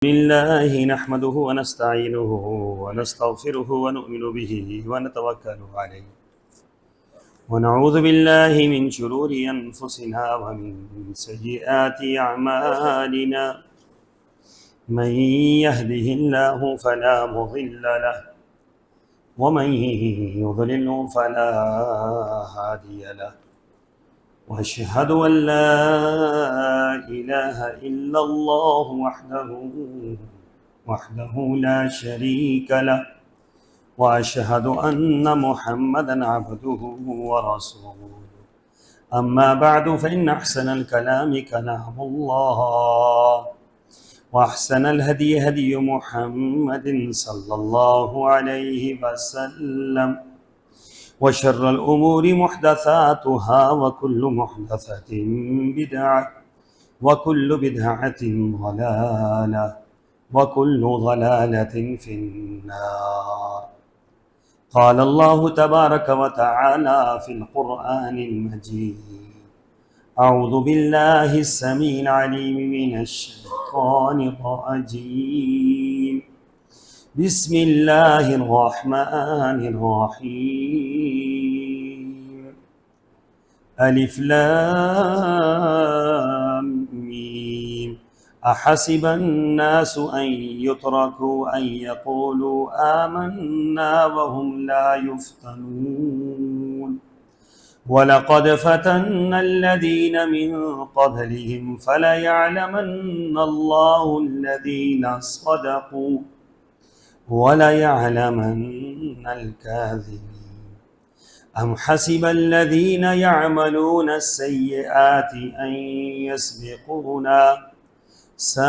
لله نحمده ونستعينه ونستغفره ونؤمن به ونتوكل عليه ونعوذ بالله من شرور أنفسنا ومن سيئات أعمالنا من يهده الله فلا مضل له ومن يضلل فلا هادي له وأشهد أن لا إله إلا الله وحده لا شريك له وأشهد أن محمدًا عبده ورسوله أما بعد فإن أحسن الكلام كلام الله وأحسن الهدي هدي محمد صلى الله عليه وسلم وشر الأمور محدثاتها وكل محدثة بدعة وكل بدعة ضلالة وكل ضلالة في النار. قال الله تبارك وتعالى في القرآن المجيد: أعوذ بالله السميع العليم من الشيطان الرجيم. بسم الله الرحمن الرحيم. ألف لام ميم. أحسب الناس أن يتركوا أن يقولوا آمنا وهم لا يفتنون ولقد فتنا الذين من قبلهم فليعلمن الله الذين صدقوا وَلَيَعْلَمَنَّ الْكَاذِبِينَ. أَمْ حَسِبَ الَّذِينَ يَعْمَلُونَ السَّيِّئَاتِ أَنْ يَسْبِقُونَا سَاءَ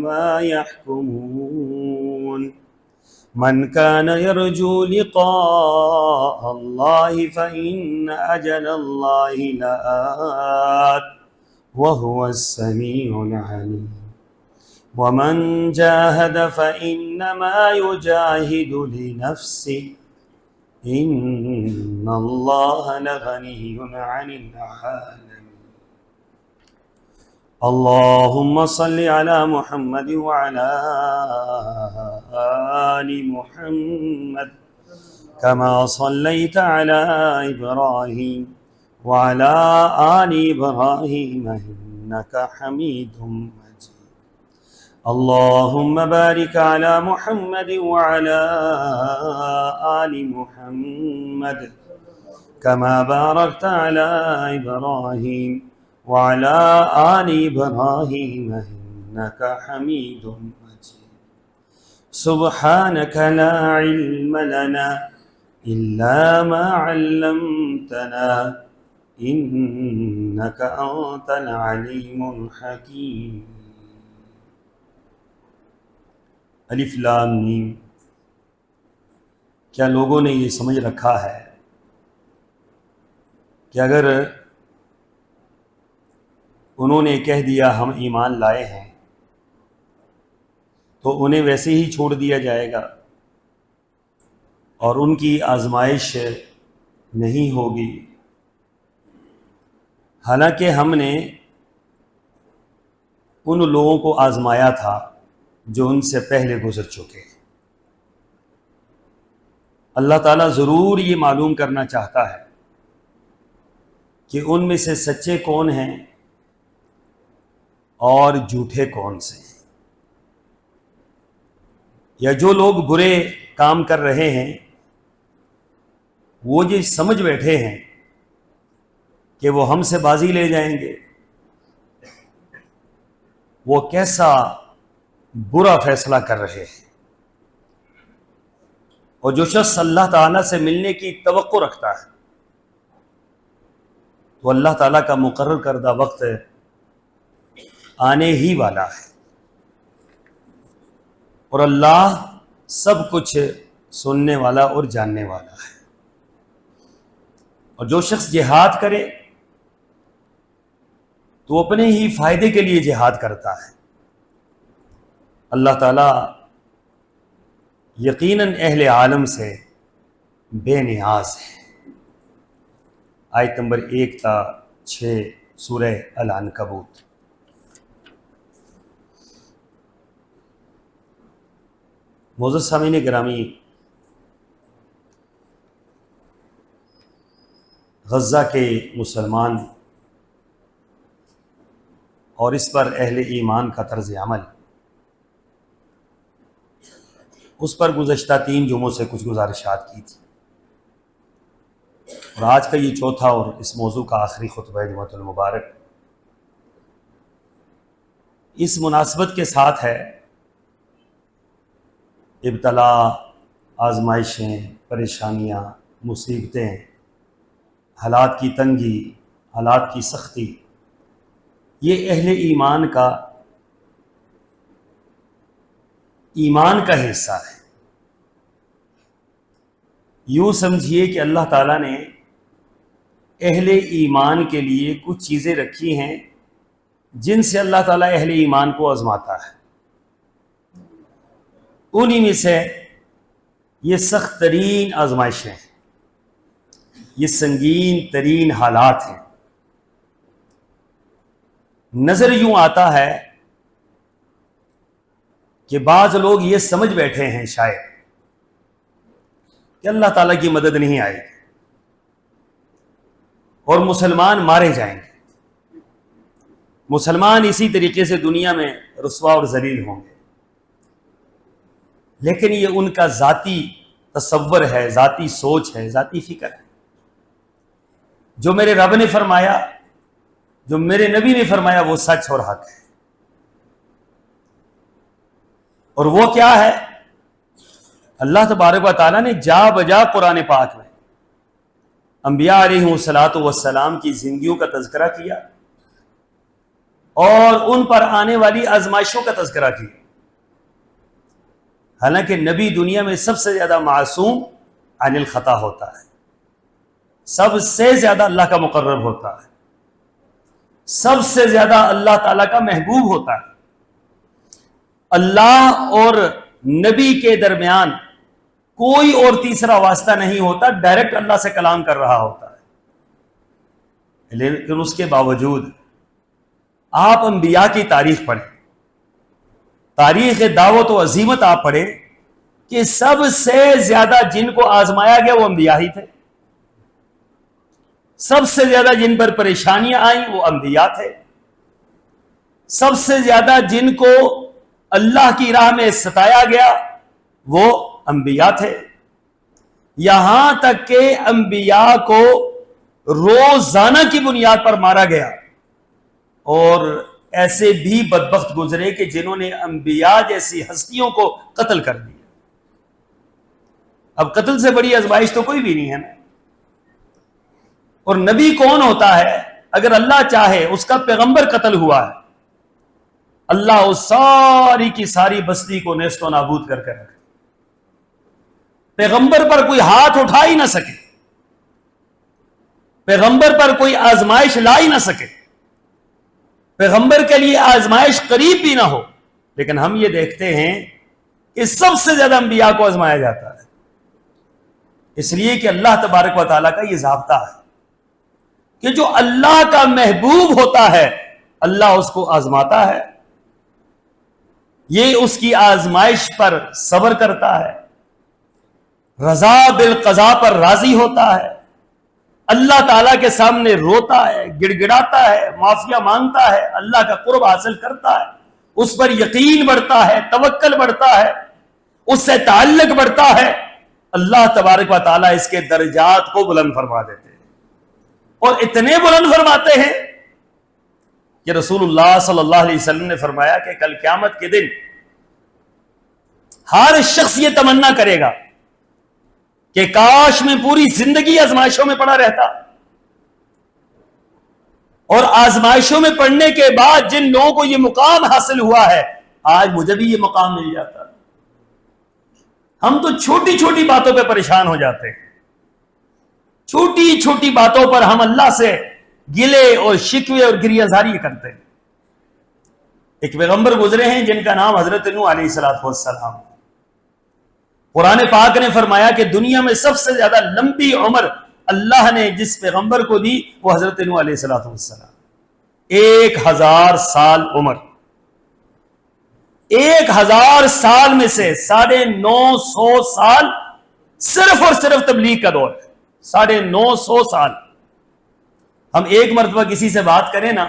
مَا يَحْكُمُونَ. مَنْ كَانَ يَرْجُو لِقَاءَ اللَّهِ فَإِنَّ أَجَلَ اللَّهِ لَآتٍ وَهُوَ السَّمِيعُ الْعَلِيمُ. ومن جاهد فإنما يجاهد لنفسه إن الله لغني عن العالمين. اللهم صل على محمد وعلى آل محمد كما صليت على إبراهيم وعلى آل إبراهيم إنك حميد مجيد. اللهم بارك على محمد وعلى آل محمد كما باركت على إبراهيم وعلى آل إبراهيم إنك حميد مجيد. سبحانك لا علم لنا إلا ما علمتنا إنك أنت العليم الحكيم. الف لام میم. کیا لوگوں نے یہ سمجھ رکھا ہے کہ اگر انہوں نے کہہ دیا ہم ایمان لائے ہیں تو انہیں ویسے ہی چھوڑ دیا جائے گا اور ان کی آزمائش نہیں ہوگی؟ حالانکہ ہم نے ان لوگوں کو آزمایا تھا جو ان سے پہلے گزر چکے. اللہ تعالیٰ ضرور یہ معلوم کرنا چاہتا ہے کہ ان میں سے سچے کون ہیں اور جھوٹے کون سے ہیں. یا جو لوگ برے کام کر رہے ہیں وہ یہ سمجھ بیٹھے ہیں کہ وہ ہم سے بازی لے جائیں گے، وہ کیسا برا فیصلہ کر رہے ہیں. اور جو شخص اللہ تعالیٰ سے ملنے کی توقع رکھتا ہے تو اللہ تعالیٰ کا مقرر کردہ وقت آنے ہی والا ہے اور اللہ سب کچھ سننے والا اور جاننے والا ہے. اور جو شخص جہاد کرے تو اپنے ہی فائدے کے لیے جہاد کرتا ہے. اللہ تعالیٰ یقیناً اہل عالم سے بے نیاز ہے. آیت نمبر 1 تا 6 سورہ العنکبوت. معزز سامعین گرامی، غزہ کے مسلمان اور اس پر اہل ایمان کا طرز عمل، اس پر گزشتہ 3 جمعوں سے کچھ گزارشات کی تھی، اور آج کا یہ چوتھا اور اس موضوع کا آخری خطبہ جمعۃ المبارک اس مناسبت کے ساتھ ہے۔ ابتلا، آزمائشیں، پریشانیاں، مصیبتیں، حالات کی تنگی، حالات کی سختی، یہ اہل ایمان کا حصہ ہے۔ یوں سمجھیے کہ اللہ تعالیٰ نے اہل ایمان کے لیے کچھ چیزیں رکھی ہیں جن سے اللہ تعالیٰ اہل ایمان کو آزماتا ہے۔ انہی میں سے یہ سخت ترین آزمائشیں ہیں، یہ سنگین ترین حالات ہیں۔ نظر یوں آتا ہے کہ بعض لوگ یہ سمجھ بیٹھے ہیں شاید کہ اللہ تعالیٰ کی مدد نہیں آئے گی اور مسلمان مارے جائیں گے، مسلمان اسی طریقے سے دنیا میں رسوا اور ذلیل ہوں گے۔ لیکن یہ ان کا ذاتی تصور ہے، ذاتی سوچ ہے، ذاتی فکر ہے۔ جو میرے رب نے فرمایا، جو میرے نبی نے فرمایا، وہ سچ اور حق ہے۔ اور وہ کیا ہے؟ اللہ تبارک و تعالیٰ نے جا بجا قرآن پاک میں انبیاء علیہ السلام کی زندگیوں کا تذکرہ کیا اور ان پر آنے والی آزمائشوں کا تذکرہ کیا۔ حالانکہ نبی دنیا میں سب سے زیادہ معصوم عن الخطا ہوتا ہے، سب سے زیادہ اللہ کا مقرب ہوتا ہے، سب سے زیادہ اللہ تعالیٰ کا محبوب ہوتا ہے۔ اللہ اور نبی کے درمیان کوئی اور تیسرا واسطہ نہیں ہوتا، ڈائریکٹ اللہ سے کلام کر رہا ہوتا ہے۔ لیکن اس کے باوجود آپ انبیاء کی تاریخ پڑھیں، تاریخ دعوت و عزیمت آپ پڑھیں کہ سب سے زیادہ جن کو آزمایا گیا وہ انبیاء ہی تھے۔ سب سے زیادہ جن پر پریشانیاں آئیں وہ انبیاء تھے۔ سب سے زیادہ جن کو اللہ کی راہ میں ستایا گیا وہ انبیاء تھے۔ یہاں تک کہ انبیاء کو روزانہ کی بنیاد پر مارا گیا، اور ایسے بھی بدبخت گزرے کہ جنہوں نے انبیاء جیسی ہستیوں کو قتل کر دیا۔ اب قتل سے بڑی آزمائش تو کوئی بھی نہیں ہے نا۔ اور نبی کون ہوتا ہے؟ اگر اللہ چاہے اس کا پیغمبر قتل ہوا ہے، اللہ اس ساری کی ساری بستی کو نیست و نابود کر کے رکھے، پیغمبر پر کوئی ہاتھ اٹھا ہی نہ سکے، پیغمبر پر کوئی آزمائش لا ہی نہ سکے، پیغمبر کے لیے آزمائش قریب بھی نہ ہو۔ لیکن ہم یہ دیکھتے ہیں کہ سب سے زیادہ انبیاء کو آزمایا جاتا ہے، اس لیے کہ اللہ تبارک و تعالیٰ کا یہ ضابطہ ہے کہ جو اللہ کا محبوب ہوتا ہے اللہ اس کو آزماتا ہے، یہ اس کی آزمائش پر صبر کرتا ہے، رضا بالقضاء پر راضی ہوتا ہے، اللہ تعالیٰ کے سامنے روتا ہے، گڑ گڑاتا ہے، معافیہ مانگتا ہے، اللہ کا قرب حاصل کرتا ہے، اس پر یقین بڑھتا ہے، توکل بڑھتا ہے، اس سے تعلق بڑھتا ہے۔ اللہ تبارک و تعالیٰ اس کے درجات کو بلند فرما دیتے ہیں، اور اتنے بلند فرماتے ہیں کہ رسول اللہ صلی اللہ علیہ وسلم نے فرمایا کہ کل قیامت کے دن ہر شخص یہ تمنا کرے گا کہ کاش میں پوری زندگی آزمائشوں میں پڑا رہتا، اور آزمائشوں میں پڑنے کے بعد جن لوگوں کو یہ مقام حاصل ہوا ہے آج مجھے بھی یہ مقام مل جاتا۔ ہم تو چھوٹی چھوٹی باتوں پہ پریشان ہو جاتے ہیں، چھوٹی چھوٹی باتوں پر ہم اللہ سے گلے اور شکوے اور گریہ زاری کرتے ہیں۔ ایک پیغمبر گزرے ہیں جن کا نام حضرت نوح علیہ السلام۔ قرآن پاک نے فرمایا کہ دنیا میں سب سے زیادہ لمبی عمر اللہ نے جس پیغمبر کو دی وہ حضرت نوح علیہ السلام، 1000 سال عمر۔ 1000 سال میں سے 950 سال صرف اور صرف تبلیغ کا دور ہے. 950 سال. ہم ایک مرتبہ کسی سے بات کریں نا,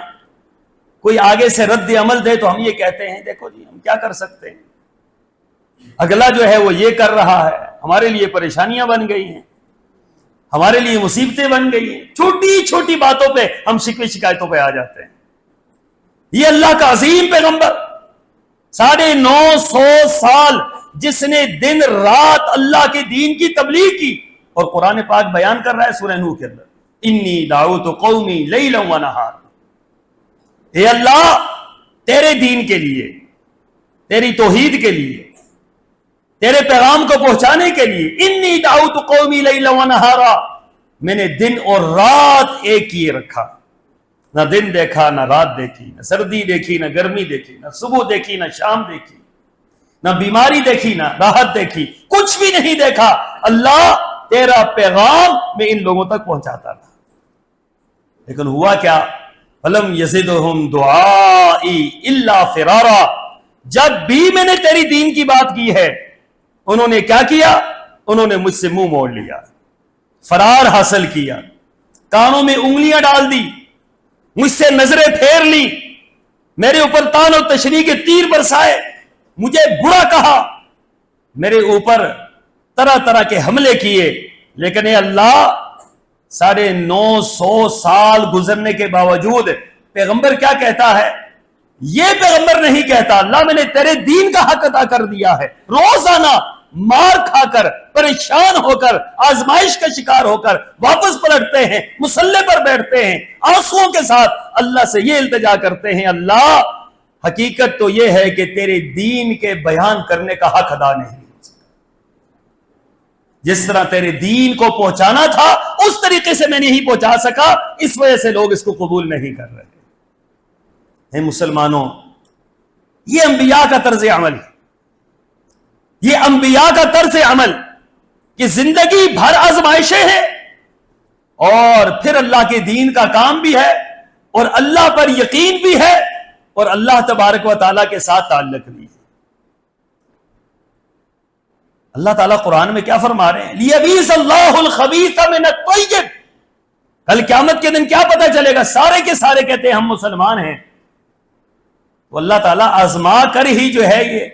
کوئی آگے سے رد عمل دے تو ہم یہ کہتے ہیں دیکھو جی ہم کیا کر سکتے ہیں, اگلا جو ہے وہ یہ کر رہا ہے, ہمارے لیے پریشانیاں بن گئی ہیں, ہمارے لیے مصیبتیں بن گئی ہیں. چھوٹی چھوٹی باتوں پہ ہم شکوے شکایتوں پہ آ جاتے ہیں. یہ اللہ کا عظیم پیغمبر 950 سال جس نے دن رات اللہ کے دین کی تبلیغ کی, اور قرآن پاک بیان کر رہا ہے سورہ نوح کے اندر, انی دعوت قومی لیلا و نہارا, اے اللہ تیرے دین کے لیے, تیری توحید کے لیے, تیرے پیغام کو پہنچانے کے لیے, انی دعوت قومی لیلا و نہارا, میں نے دن اور رات ایک کیے رکھا. نہ دن دیکھا نہ رات دیکھی, نہ سردی دیکھی نہ گرمی دیکھی, نہ صبح دیکھی نہ شام دیکھی, نہ بیماری دیکھی نہ راحت دیکھی, کچھ بھی نہیں دیکھا. اللہ تیرا پیغام میں ان لوگوں تک پہنچاتا تھا. لیکن ہوا کیا, فلم یزدہم دعائی الا فرارا, جب بھی میں نے تیری دین کی بات کی ہے انہوں نے کیا کیا, انہوں نے مجھ سے منہ موڑ لیا, فرار حاصل کیا, کانوں میں انگلیاں ڈال دی, مجھ سے نظریں پھیر لی, میرے اوپر تان و تشریح کے تیر برسائے, مجھے برا کہا, میرے اوپر طرح طرح کے حملے کیے. لیکن اے اللہ 950 سال گزرنے کے باوجود پیغمبر کیا کہتا ہے, یہ پیغمبر نہیں کہتا اللہ میں نے تیرے دین کا حق ادا کر دیا ہے. روزانہ مار کھا کر, پریشان ہو کر, آزمائش کا شکار ہو کر واپس پلٹتے ہیں, مصلے پر بیٹھتے ہیں, آنسوؤں کے ساتھ اللہ سے یہ التجا کرتے ہیں, اللہ حقیقت تو یہ ہے کہ تیرے دین کے بیان کرنے کا حق ادا نہیں, جس طرح تیرے دین کو پہنچانا تھا اس طریقے سے میں نہیں پہنچا سکا, اس وجہ سے لوگ اس کو قبول نہیں کر رہے. اے مسلمانوں, یہ انبیاء کا طرز عمل ہے, یہ انبیاء کا طرز عمل کہ زندگی بھر آزمائشیں ہیں اور پھر اللہ کے دین کا کام بھی ہے اور اللہ پر یقین بھی ہے اور اللہ تبارک و تعالیٰ کے ساتھ تعلق بھی ہے. اللہ تعالیٰ قرآن میں کیا فرما رہے ہیں, لیبیز اللہ الخبیث من الطیب. کل قیامت کے دن کیا پتہ چلے گا, سارے کے سارے کہتے ہیں ہم مسلمان ہیں, تو اللہ تعالیٰ آزما کر ہی جو ہے یہ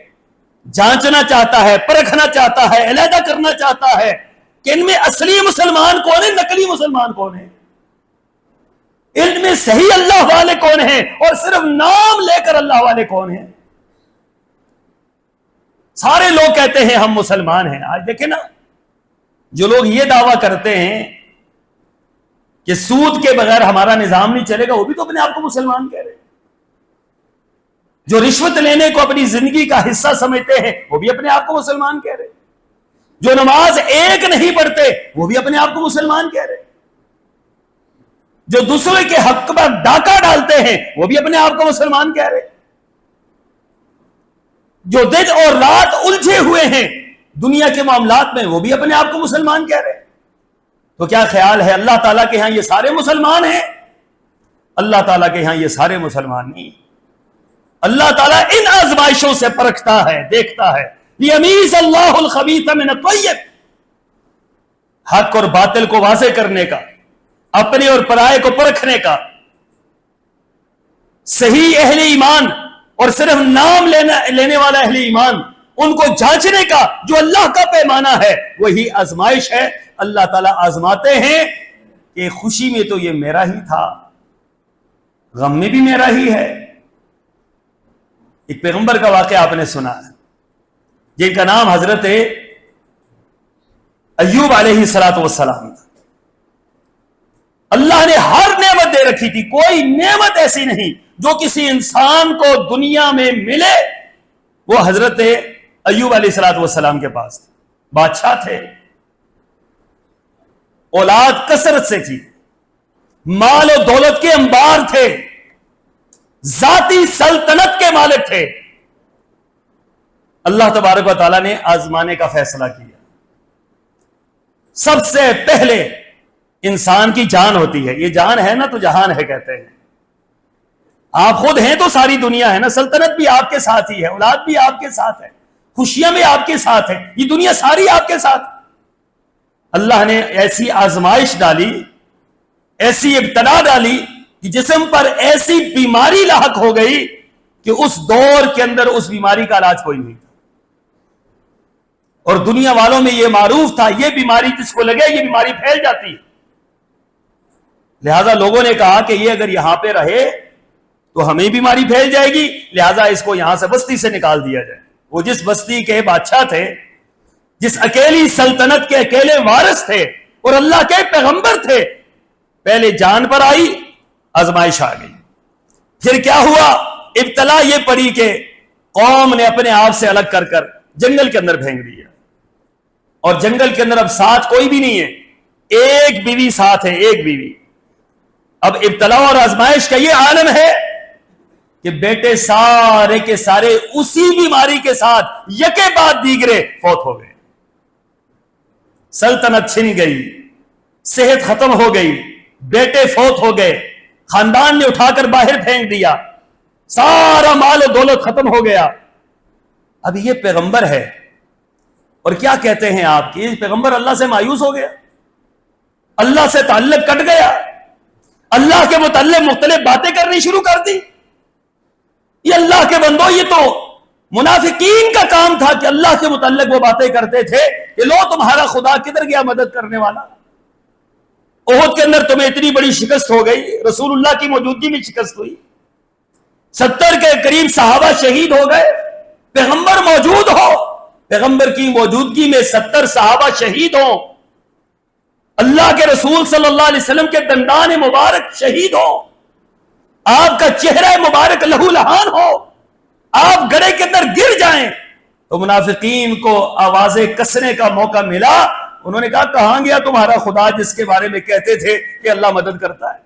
جانچنا چاہتا ہے, پرکھنا چاہتا ہے, علیحدہ کرنا چاہتا ہے کہ ان میں اصلی مسلمان کون ہے, نقلی مسلمان کون ہے, ان میں صحیح اللہ والے کون ہیں اور صرف نام لے کر اللہ والے کون ہیں. سارے لوگ کہتے ہیں ہم مسلمان ہیں. آج دیکھیں نا, جو لوگ یہ دعویٰ کرتے ہیں کہ سود کے بغیر ہمارا نظام نہیں چلے گا, وہ بھی تو اپنے آپ کو مسلمان کہہ رہے ہیں. جو رشوت لینے کو اپنی زندگی کا حصہ سمجھتے ہیں وہ بھی اپنے آپ کو مسلمان کہہ رہے. جو نماز ایک نہیں پڑھتے وہ بھی اپنے آپ کو مسلمان کہہ رہے. جو دوسرے کے حق پر ڈاکہ ڈالتے ہیں وہ بھی اپنے آپ کو مسلمان کہہ رہے. جو دن اور رات الجھے ہوئے ہیں دنیا کے معاملات میں وہ بھی اپنے آپ کو مسلمان کہہ رہے. تو کیا خیال ہے, اللہ تعالیٰ کے ہاں یہ سارے مسلمان ہیں؟ اللہ تعالیٰ کے ہاں یہ سارے مسلمان نہیں. اللہ تعالیٰ ان آزمائشوں سے پرکھتا ہے, دیکھتا ہے. لیمیز اللہ الخبیث من الطیب, حق اور باطل کو واضح کرنے کا, اپنے اور پرائے کو پرکھنے کا, صحیح اہل ایمان اور صرف نام لینے والا اہل ایمان ان کو جانچنے کا جو اللہ کا پیمانہ ہے وہی آزمائش ہے. اللہ تعالیٰ آزماتے ہیں کہ خوشی میں تو یہ میرا ہی تھا, غم میں بھی میرا ہی ہے. ایک پیغمبر کا واقعہ آپ نے سنا ہے جن کا نام حضرت ایوب علیہ السلام تھا. اللہ نے ہر نعمت دے رکھی تھی, کوئی نعمت ایسی نہیں جو کسی انسان کو دنیا میں ملے وہ حضرت ایوب علیہ السلام کے پاس تھی. بادشاہ تھے, اولاد کثرت سے تھی, مال و دولت کے انبار تھے, ذاتی سلطنت کے مالک تھے. اللہ تبارک و تعالیٰ نے آزمانے کا فیصلہ کیا. سب سے پہلے انسان کی جان ہوتی ہے, یہ جان ہے نا تو جہان ہے کہتے ہیں. آپ خود ہیں تو ساری دنیا ہے نا, سلطنت بھی آپ کے ساتھ ہی ہے, اولاد بھی آپ کے ساتھ ہے, خوشیاں بھی آپ کے ساتھ ہیں, یہ دنیا ساری آپ کے ساتھ. اللہ نے ایسی آزمائش ڈالی, ایسی ابتلا ڈالی کہ جسم پر ایسی بیماری لاحق ہو گئی کہ اس دور کے اندر اس بیماری کا علاج کوئی نہیں تھا. اور دنیا والوں میں یہ معروف تھا, یہ بیماری جس کو لگے یہ بیماری پھیل جاتی ہے. لہذا لوگوں نے کہا کہ یہ اگر یہاں پہ رہے تو ہمیں بیماری پھیل جائے گی, لہذا اس کو یہاں سے بستی سے نکال دیا جائے. وہ جس بستی کے بادشاہ تھے, جس اکیلی سلطنت کے اکیلے وارث تھے اور اللہ کے پیغمبر تھے, پہلے جان پر آئی, آزمائش آ گئی. پھر کیا ہوا؟ ابتلا یہ پڑی کہ قوم نے اپنے آپ سے الگ کر کر جنگل کے اندر پھینک دیا, اور جنگل کے اندر اب ساتھ کوئی بھی نہیں ہے, ایک بیوی ساتھ ہے, ایک بیوی. اب ابتلا اور آزمائش کا یہ عالم ہے کہ بیٹے سارے کے سارے اسی بیماری کے ساتھ یکے بعد دیگرے فوت ہو گئے. سلطنت چھن گئی, صحت ختم ہو گئی, بیٹے فوت ہو گئے, خاندان نے اٹھا کر باہر پھینک دیا, سارا مال و دولت ختم ہو گیا. اب یہ پیغمبر ہے, اور کیا کہتے ہیں آپ کہ یہ پیغمبر اللہ سے مایوس ہو گیا, اللہ سے تعلق کٹ گیا, اللہ کے متعلق مختلف باتیں کرنی شروع کر دی. یہ اللہ کے بندو, یہ تو منافقین کا کام تھا کہ اللہ کے متعلق وہ باتیں کرتے تھے کہ لو تمہارا خدا کدھر گیا مدد کرنے والا, احد کے اندر تمہیں اتنی بڑی شکست ہو گئی, رسول اللہ کی موجودگی میں شکست ہوئی, 70 کے قریب صحابہ شہید ہو گئے, پیغمبر موجود ہو, پیغمبر کی موجودگی میں 70 صحابہ شہید ہو, اللہ کے رسول صلی اللہ علیہ وسلم کے دندان مبارک شہید ہو, آپ کا چہرہ مبارک لہو لہان ہو, آپ گڑھے کے اندر گر جائیں, تو منافقین کو آوازیں کسنے کا موقع ملا. انہوں نے کہا کہاں گیا تمہارا خدا جس کے بارے میں کہتے تھے کہ اللہ مدد کرتا ہے.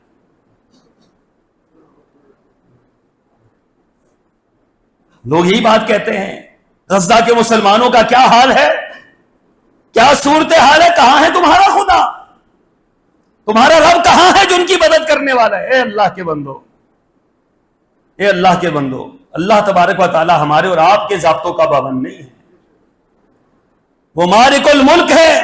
لوگ یہی بات کہتے ہیں. غزہ کے مسلمانوں کا کیا حال ہے, کیا صورتحال ہے, کہاں ہے تمہارا خدا, تمہارا رب کہاں ہے جو ان کی مدد کرنے والا ہے. اے اللہ کے بندو, اے اللہ کے بندو, اللہ تبارک و تعالی ہمارے اور آپ کے ضابطوں کا پابند نہیں ہے. وہ مالک الملک ہے,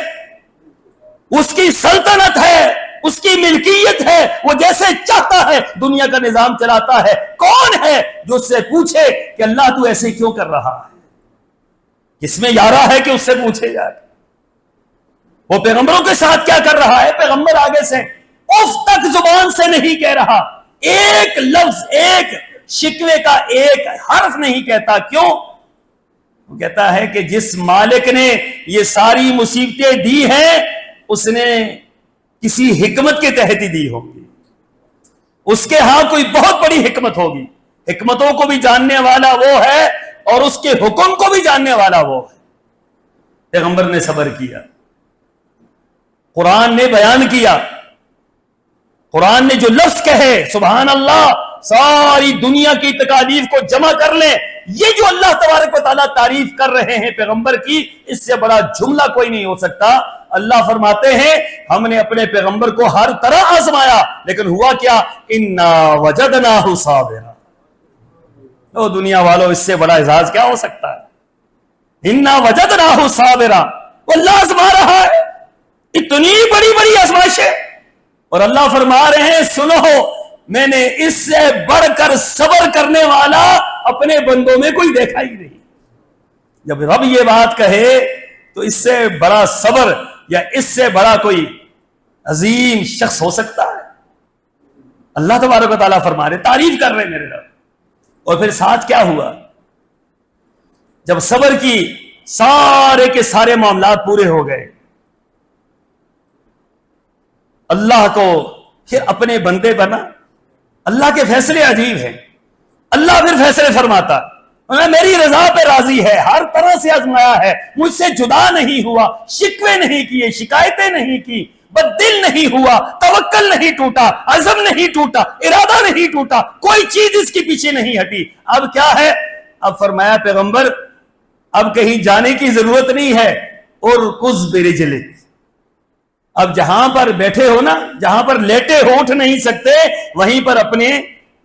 اس کی سلطنت ہے, اس کی ملکیت ہے, وہ جیسے چاہتا ہے دنیا کا نظام چلاتا ہے. کون ہے جو اس سے پوچھے کہ اللہ تو ایسے کیوں کر رہا ہے, کس میں یارہ ہے کہ اس سے پوچھے جائے. وہ پیغمبروں کے ساتھ کیا کر رہا ہے, پیغمبر آگے سے اف تک زبان سے نہیں کہہ رہا, ایک لفظ, ایک شکوے کا ایک حرف نہیں کہتا. کیوں؟ وہ کہتا ہے کہ جس مالک نے یہ ساری مصیبتیں دی ہیں اس نے کسی حکمت کے تحت ہی دی ہوگی, اس کے ہاں کوئی بہت بڑی حکمت ہوگی. حکمتوں کو بھی جاننے والا وہ ہے اور اس کے حکم کو بھی جاننے والا وہ ہے. پیغمبر نے صبر کیا, قرآن نے بیان کیا, قرآن نے جو لفظ کہے سبحان اللہ, ساری دنیا کی تکالیف کو جمع کر لیں, یہ جو اللہ تبارک و تعالیٰ تعریف کر رہے ہیں پیغمبر کی, اس سے بڑا جملہ کوئی نہیں ہو سکتا. اللہ فرماتے ہیں ہم نے اپنے پیغمبر کو ہر طرح آزمایا, لیکن ہوا کیا, انا وجدناہ صابرا. او دنیا والوں, اس سے بڑا اعزاز کیا ہو سکتا ہے. انا وجدناہ صابرا, اللہ آزما رہا ہے, اتنی بڑی بڑی آزمائشیں, اور اللہ فرما رہے ہیں سنو, میں نے اس سے بڑھ کر صبر کرنے والا اپنے بندوں میں کوئی دیکھا ہی نہیں. جب رب یہ بات کہے تو اس سے بڑا صبر یا اس سے بڑا کوئی عظیم شخص ہو سکتا ہے. اللہ تبارک و تعالیٰ فرما رہے, تعریف کر رہے میرے رب. اور پھر ساتھ کیا ہوا, جب صبر کی سارے کے سارے معاملات پورے ہو گئے, اللہ کو پھر اپنے بندے بنا. اللہ کے فیصلے عجیب ہیں. اللہ پھر فیصلے فرماتا, میری رضا پہ راضی ہے, ہر طرح سے آزمایا ہے, مجھ سے جدا نہیں ہوا, شکوے نہیں کیے, شکایتیں نہیں کی, بددل نہیں ہوا, توکل نہیں ٹوٹا, عزم نہیں ٹوٹا, ارادہ نہیں ٹوٹا, کوئی چیز اس کے پیچھے نہیں ہٹی. اب کیا ہے, اب فرمایا پیغمبر اب کہیں جانے کی ضرورت نہیں ہے, اور کز برجلک, اب جہاں پر بیٹھے ہو نا, جہاں پر لیٹے ہو اٹھ نہیں سکتے, وہیں پر اپنے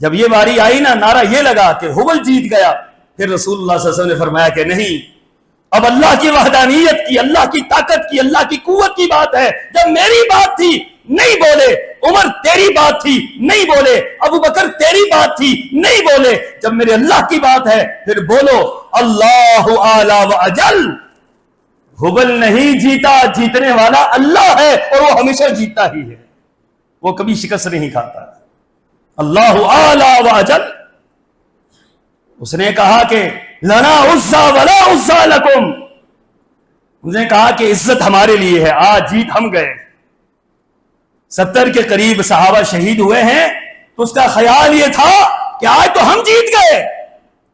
جب یہ باری آئی نا، نعرہ یہ لگا کہ ہبل جیت گیا، پھر رسول اللہ صلی اللہ علیہ وسلم نے فرمایا کہ نہیں، اب اللہ کی وحدانیت کی، اللہ کی طاقت کی، اللہ کی قوت کی بات ہے۔ جب میری بات تھی نہیں بولے، عمر تیری بات تھی نہیں بولے، ابو بکر تیری بات تھی نہیں بولے، جب میرے اللہ کی بات ہے پھر بولو۔ اللہ اعلی و اجل، ہبل نہیں جیتا، جیتنے والا اللہ ہے، اور وہ ہمیشہ جیتتا ہی ہے، وہ کبھی شکست نہیں کھاتا۔ اللہ اعلی و اجل۔ اس نے کہا کہ لنا عزا ولا عزا لکم، اس نے کہا کہ عزت ہمارے لیے ہے، آج جیت ہم گئے۔ 70 کے قریب صحابہ شہید ہوئے ہیں، تو اس کا خیال یہ تھا کہ آج تو ہم جیت گئے،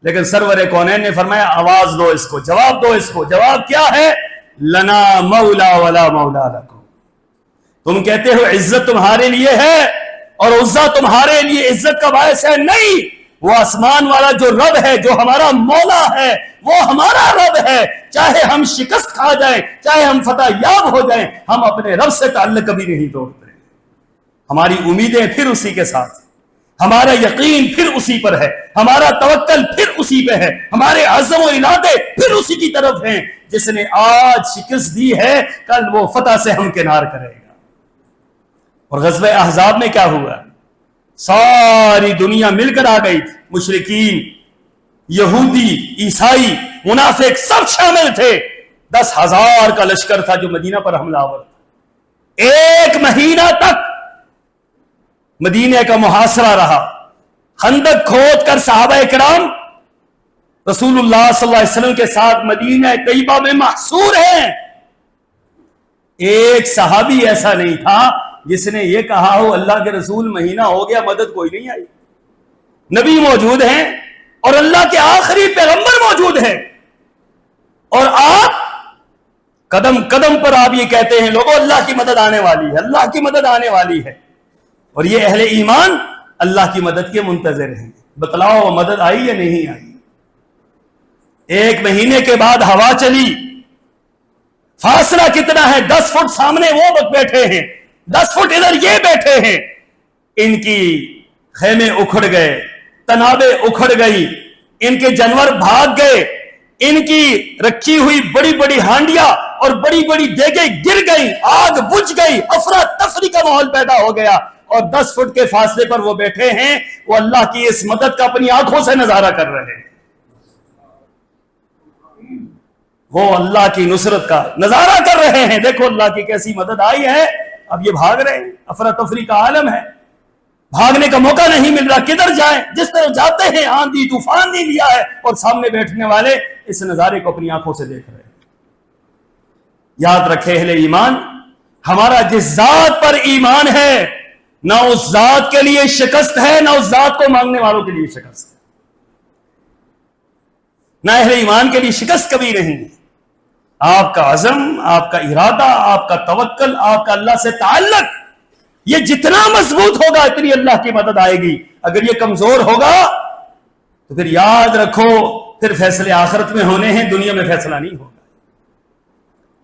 لیکن سرور کونین نے فرمایا آواز دو اس کو، جواب دو اس کو۔ جواب کیا ہے؟ لنا مولا ولا مولا لکم۔ تم کہتے ہو عزت تمہارے لیے ہے اور عزا تمہارے لیے عزت کا باعث ہے، نہیں، وہ آسمان والا جو رب ہے، جو ہمارا مولا ہے، وہ ہمارا رب ہے۔ چاہے ہم شکست کھا جائیں، چاہے ہم فتح یاب ہو جائیں، ہم اپنے رب سے تعلق کبھی نہیں توڑتے۔ ہماری امیدیں پھر اسی کے ساتھ، ہمارا یقین پھر اسی پر ہے، ہمارا توکل پھر اسی پہ ہے، ہمارے عزم و ارادے پھر اسی کی طرف ہیں۔ جس نے آج شکست دی ہے، کل وہ فتح سے ہمکنار کرے گا۔ اور غزوہ احزاب میں کیا ہوا؟ ساری دنیا مل کر آ گئی تھی، مشرکین، یہودی، عیسائی، منافق سب شامل تھے۔ 10,000 کا لشکر تھا جو مدینہ پر حملہ آور تھا۔ 1 مہینہ تک مدینہ کا محاصرہ رہا، خندق کھود کر صحابہ کرام رسول اللہ صلی اللہ علیہ وسلم کے ساتھ مدینہ طیبہ میں محصور ہیں۔ ایک صحابی ایسا نہیں تھا جس نے یہ کہا ہو اللہ کے رسول مہینہ ہو گیا مدد کوئی نہیں آئی۔ نبی موجود ہیں اور اللہ کے آخری پیغمبر موجود ہیں، اور آپ قدم قدم پر آپ یہ کہتے ہیں لوگوں اللہ کی مدد آنے والی ہے، اللہ کی مدد آنے والی ہے، اور یہ اہل ایمان اللہ کی مدد کے منتظر ہیں۔ بتلاؤ مدد آئی یا نہیں آئی؟ 1 مہینے کے بعد ہوا چلی، فاصلہ کتنا ہے؟ 10 فٹ سامنے وہ بیٹھے ہیں، 10 فٹ ادھر یہ بیٹھے ہیں، ان کی خیمے اکھڑ گئے، تنابیں اکھڑ گئی، ان کے جانور بھاگ گئے، ان کی رکھی ہوئی بڑی بڑی ہانڈیاں اور بڑی بڑی دیگیں گر گئی، آگ بجھ گئی، افراتفری کا ماحول پیدا ہو گیا، اور 10 فٹ کے فاصلے پر وہ بیٹھے ہیں، وہ اللہ کی اس مدد کا اپنی آنکھوں سے نظارہ کر رہے ہیں، وہ اللہ کی نصرت کا نظارہ کر رہے ہیں۔ دیکھو اللہ کی کیسی مدد آئی ہے، اب یہ بھاگ رہے ہیں، افراتفری کا عالم ہے، بھاگنے کا موقع نہیں مل رہا، کدھر جائیں؟ جس طرح جاتے ہیں آندھی طوفان نہیں لیا ہے، اور سامنے بیٹھنے والے اس نظارے کو اپنی آنکھوں سے دیکھ رہے ہیں۔ یاد رکھے اہل ایمان، ہمارا جس ذات پر ایمان ہے، نہ اس ذات کے لیے شکست ہے، نہ اس ذات کو مانگنے والوں کے لیے شکست ہے، نہ اہل ایمان کے لیے شکست کبھی نہیں ہے۔ آپ کا عزم، آپ کا ارادہ، آپ کا توکل، آپ کا اللہ سے تعلق، یہ جتنا مضبوط ہوگا اتنی اللہ کی مدد آئے گی۔ اگر یہ کمزور ہوگا تو پھر یاد رکھو، پھر فیصلے آخرت میں ہونے ہیں، دنیا میں فیصلہ نہیں ہوگا۔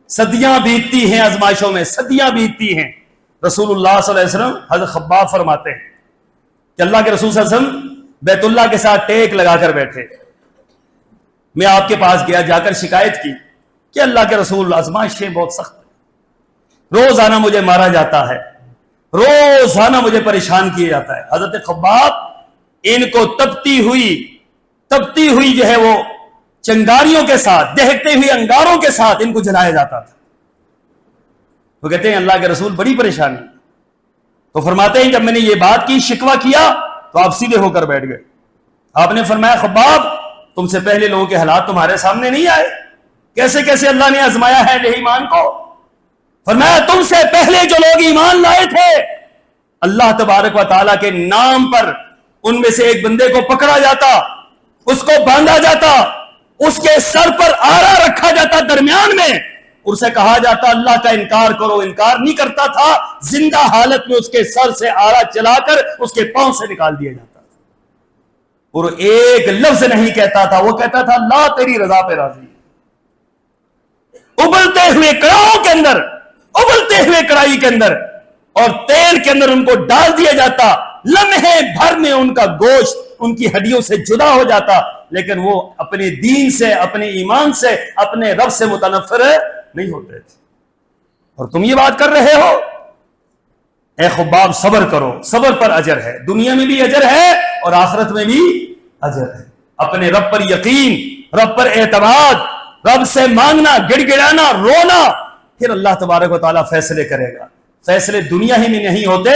صدیاں بیتتی ہیں آزمائشوں میں، صدیاں بیتتی ہیں۔ رسول اللہ صلی اللہ علیہ وسلم، حضرت خباب فرماتے ہیں کہ اللہ کے رسول صلی اللہ علیہ وسلم بیت اللہ کے ساتھ ٹیک لگا کر بیٹھے، میں آپ کے پاس گیا، جا کر شکایت کی کہ اللہ کے رسول آزمائشیں بہت سخت ہیں، روزانہ مجھے مارا جاتا ہے، روزانہ مجھے پریشان کیا جاتا ہے۔ حضرت خباب ان کو تپتی ہوئی جو ہے وہ چنگاریوں کے ساتھ، دہکتے ہوئے انگاروں کے ساتھ ان کو جلایا جاتا تھا۔ وہ کہتے ہیں اللہ کے رسول بڑی پریشانی، تو فرماتے ہیں جب میں نے یہ بات کی، شکوہ کیا، تو آپ سیدھے ہو کر بیٹھ گئے۔ آپ نے فرمایا خباب تم سے پہلے لوگوں کے حالات تمہارے سامنے نہیں آئے، کیسے کیسے اللہ نے آزمایا ہے اہل ایمان کو؟ فرمایا تم سے پہلے جو لوگ ایمان لائے تھے، اللہ تبارک و تعالیٰ کے نام پر ان میں سے ایک بندے کو پکڑا جاتا، اس کو باندھا جاتا، اس کے سر پر آرا رکھا جاتا درمیان میں، اور اسے کہا جاتا اللہ کا انکار کرو، انکار نہیں کرتا تھا، زندہ حالت میں اس کے سر سے آرا چلا کر اس کے پاؤں سے نکال دیا جاتا تھا، اور ایک لفظ نہیں کہتا تھا، وہ کہتا تھا اللہ تیری رضا پہ راضی۔ ابلتے ہوئے کڑاہوں کے اندر، ابلتے ہوئے کڑاہی کے اندر اور تیل کے اندر ان کو ڈال دیا جاتا، لمحے بھر میں ان کا گوشت ان کی ہڈیوں سے جدا ہو جاتا، لیکن وہ اپنے دین سے، اپنے ایمان سے، اپنے رب سے متنفر نہیں ہوتے تھے۔ اور تم یہ بات کر رہے ہو، اے خباب صبر کرو، صبر پر اجر ہے، دنیا میں بھی اجر ہے اور آخرت میں بھی اجر ہے۔ اپنے رب پر یقین، رب پر اعتماد، رب سے مانگنا، گڑ گڑانا، رونا، پھر اللہ تبارک و تعالیٰ فیصلے کرے گا۔ فیصلے دنیا ہی میں نہیں ہوتے،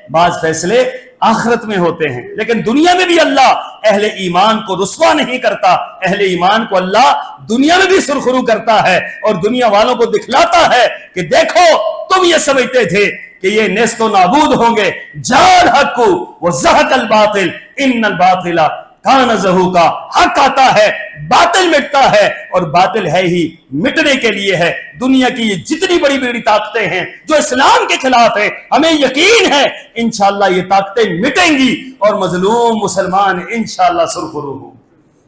بعض فیصلے آخرت میں ہوتے ہیں، لیکن دنیا میں بھی اللہ اہل ایمان کو رسوا نہیں کرتا، اہل ایمان کو اللہ دنیا میں بھی سرخرو کرتا ہے اور دنیا والوں کو دکھلاتا ہے کہ دیکھو تم یہ سمجھتے تھے کہ یہ نیست و نابود ہوں گے، جال حق و زہق الباطل ان الباطل کان زہوقا، حق آتا ہے باطل مٹتا ہے، اور باطل ہے ہی مٹنے کے لیے ہے۔ دنیا کی یہ جتنی بڑی بڑی طاقتیں ہیں جو اسلام کے خلاف ہیں، ہمیں یقین ہے انشاءاللہ یہ طاقتیں مٹیں گی اور مظلوم مسلمان انشاءاللہ سرخرو ہوں۔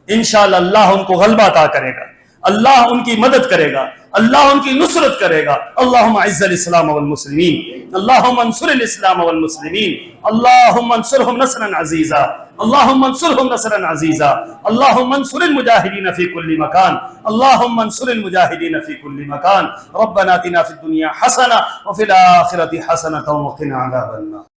انشاءاللہ اللہ ان کو غلبہ عطا کرے گا، اللہ ان کی مدد کرے گا، اللہ ان کی نصرت کرے گا۔ اللہم اعز الاسلام والمسلمین، اللہم انصر الاسلام والمسلمین، اللہم انصرهم نصرا عزیزا، اللہم انصرهم نصرا عزیزا، اللہم انصر المجاہدین فی کل مکان، اللہم انصر المجاہدین فی کل مکان۔ ربنا آتنا فی الدنیا حسنہ وفی الآخرۃ حسنۃ وقنا عذاب النار۔